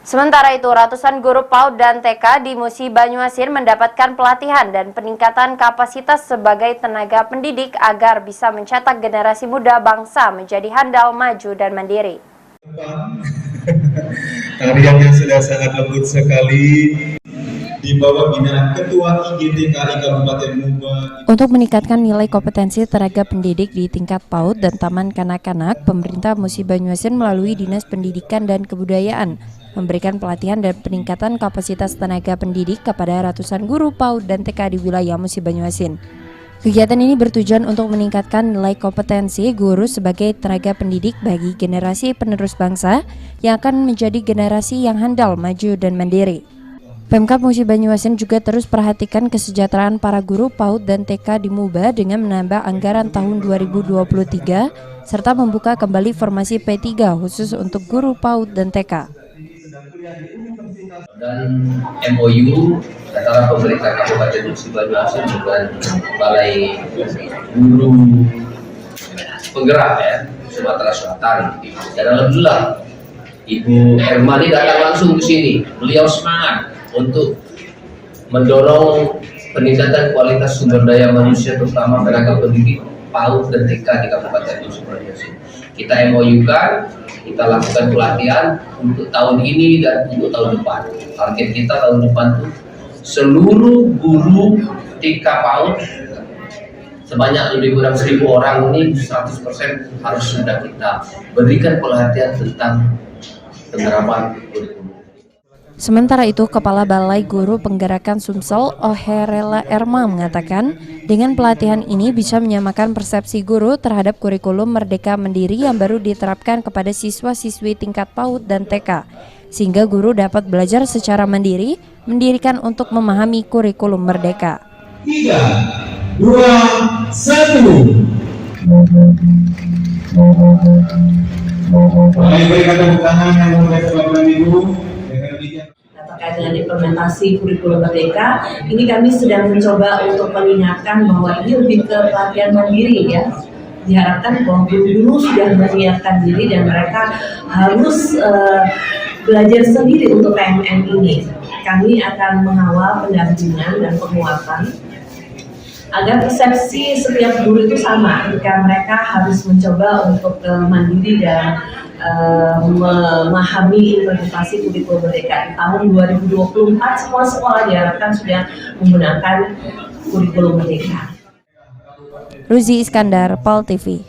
Sementara itu, ratusan guru PAUD dan TK di Musi Banyuasin mendapatkan pelatihan dan peningkatan kapasitas sebagai tenaga pendidik agar bisa mencetak generasi muda bangsa menjadi handal, maju, dan mandiri. Tariannya sudah sangat lembut sekali di bawah binaan Ketua IGTKI Kabupaten Muba. Untuk meningkatkan nilai kompetensi tenaga pendidik di tingkat PAUD dan taman kanak-kanak, pemerintah Musi Banyuasin melalui Dinas Pendidikan dan Kebudayaan memberikan pelatihan dan peningkatan kapasitas tenaga pendidik kepada ratusan guru PAUD dan TK di wilayah Musi Banyuasin. Kegiatan ini bertujuan untuk meningkatkan nilai kompetensi guru sebagai tenaga pendidik bagi generasi penerus bangsa yang akan menjadi generasi yang handal, maju, dan mandiri. Pemkab Musi Banyuasin juga terus perhatikan kesejahteraan para guru PAUD dan TK di Muba dengan menambah anggaran tahun 2023 serta membuka kembali formasi P3 khusus untuk guru PAUD dan TK. Dan MOU antara pemerintah Kabupaten Musi Banyuasin dengan Balai Guru Penggerak Sumatera Selatan. Dan alhamdulillah Ibu Hermani datang langsung ke sini. Beliau semangat untuk mendorong peningkatan kualitas sumber daya manusia terutama tenaga pendidik PAUD dan TK di Kabupaten Musi Banyuasin. Kita MOU-kan, kita lakukan pelatihan untuk tahun ini dan untuk tahun depan. Target kita tahun depan tuh seluruh guru TK PAUD sebanyak lebih kurang 1.000 orang ini 100% harus sudah kita berikan pelatihan tentang penerapan kurikulum. Sementara itu, Kepala Balai Guru Penggerakan Sumsel, Oherela Erma mengatakan, dengan pelatihan ini bisa menyamakan persepsi guru terhadap kurikulum Merdeka Mandiri yang baru diterapkan kepada siswa-siswi tingkat PAUD dan TK, sehingga guru dapat belajar secara mandiri, mendirikan untuk memahami kurikulum Merdeka. 3, 2, 1. Mulai berikan tepuk tangan yang memulai Bapak Ibu. Terkait dengan implementasi kurikulum Merdeka, ini kami sedang mencoba untuk mengingatkan bahwa ini lebih ke pelatihan mandiri ya. Diharapkan bahwa guru-guru sudah menyiapkan diri dan mereka harus belajar sendiri untuk KMM ini. Kami akan mengawal pendampingan dan penguatan agar persepsi setiap guru itu sama ketika mereka harus mencoba untuk mandiri dan memahami implementasi kurikulum Merdeka. Di tahun 2024 semua sekolah diharapkan sudah menggunakan kurikulum Merdeka. Ruzi Iskandar, PAL TV.